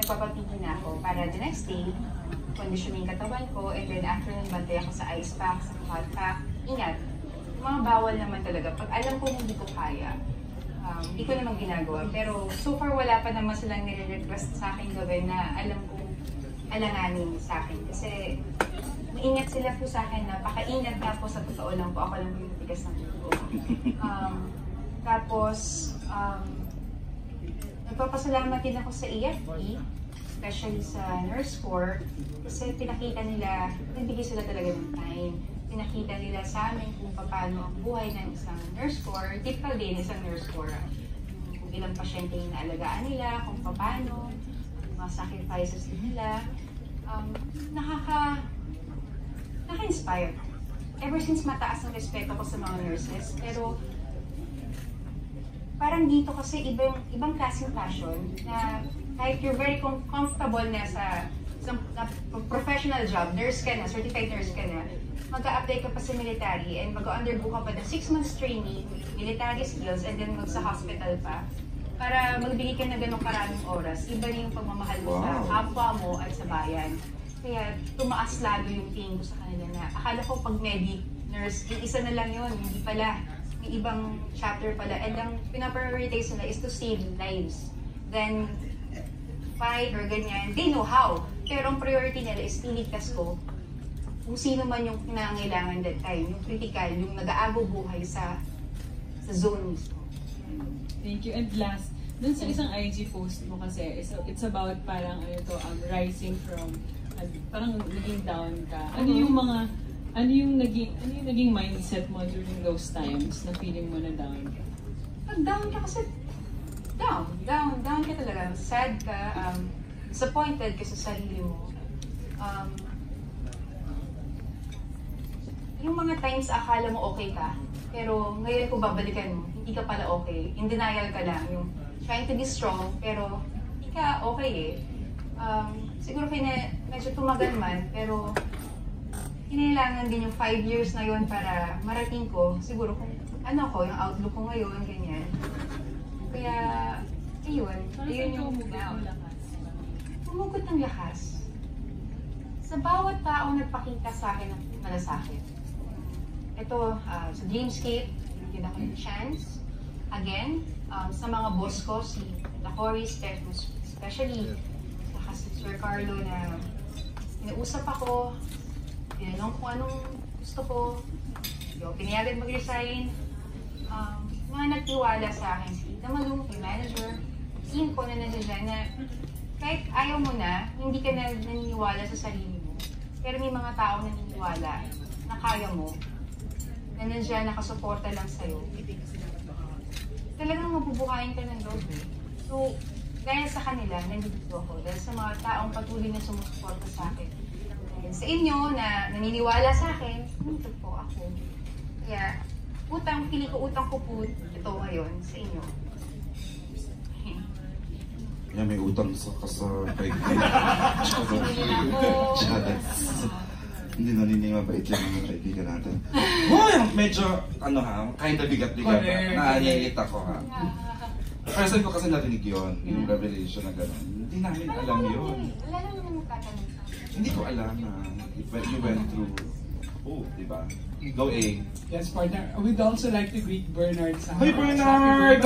magpapapigil na ako para the next day, conditioning katawan ko, and then after nun bantay ako sa ice pack, sa hot pack. Ingat, mga bawal naman talaga. Pag alam ko hindi ko kaya, hindi ko naman ginagawa. Pero so far wala pa naman silang nire-request sa akin gawin na alam kong alanganin sa akin. Kasi maingat sila po sa akin, napakaingat nga po sa totoo lang po. Ako lang po yung tigas ng tuto. Tapos, nagpapasalamat din ako sa EFP, especially sa Nurse Corps, kasi pinakita nila, nagbigay sila talaga ng time. Pinakita nila sa amin kung paano ang buhay ng isang Nurse Corps, typical din isang Nurse Corps. Kung ilang pasyente yung naalagaan nila, kung paano, mga sacrifices din nila. Nakaka-inspire. Ever since mataas ang respeto ko sa mga nurses, pero parang dito kasi ibang klaseng passion na kahit you're very comfortable na sa professional job, nurse ka na, certified nurse ka na, mag-a-apply ka pa sa military and mag-undergo ka pa ng 6 months training, military skills, and then mag-sa-hospital pa para magbigay ka na ganong karaming oras. Iba na yung pagmamahal mo sa kapwa mo at sa bayan. Kaya tumaas lalo yung tingin ko sa kanila na akala ko pag medic, nurse, isa na lang yun, hindi pala. May ibang chapter pala. And ang pinaprioritize nila is to save lives. Then, fight or ganyan. They know how. Pero ang priority nila is iligtas ko kung sino man yung kinangailangan that time. Yung critical, yung nag-aago buhay sa zone mismo. Thank you. And last, dun sa isang IG post mo kasi, it's about parang rising from, parang naging down ka. Ano yung naging mindset mo during those times na feeling mo na down? Pag down ka kasi, down ka talaga. Sad ka, disappointed ka sa sarili mo. Yung mga times akala mo okay ka, pero ngayon kung babalikan mo, hindi ka pala okay. In denial ka lang, yung trying to be strong, pero hindi ka okay eh. Siguro medyo tumagal man, pero kinailangan din yung 5 years na yun para marating ko, siguro kung ano ko, yung outlook ko ngayon, ganyan. Kaya, ayun yung humugot ng lakas. Sa bawat tao nagpakita sa akin ng malasakit. Ito, sa Dreamscape, binigyan ako ng chance. Again, sa mga boss ko, si Lacory, Stefus, especially si Sir Carlo na inausap ako, tinanong kung anong gusto ko, pinayagan mag-resign. Mga nagtiwala sa akin, si Ita Malung, yung manager, team ko na nandiyan na kahit ayaw mo na, hindi ka na naniniwala sa sarili mo. Pero may mga taong naniniwala na kaya mo, na nandiyan nakasuporta lang sa'yo. Talagang mabubuhayin ka ng loob eh. So, dahil sa kanila, nandito ako. Dahil sa mga taong patuloy na sumusuporta sa akin. Dahil sa inyo na naniniwala sa akin, nandito po ako. Kaya, pili ko utang ko po ito ngayon sa inyo. Kaya may utang sa kaibigan. Hindi naninig mabait lang yung kaibigan natin. Medyo, kind of bigat-bigat na naiit ako ha. First time ko kasi narinig yun, yung revelation na gano'n. Hindi namin alam yun. Wala naman yung magtatanong sa akin. Hindi ko alam na you went through, diba? Go A. Yes, partner. We'd also like to greet Bernard sa Hi Bernard!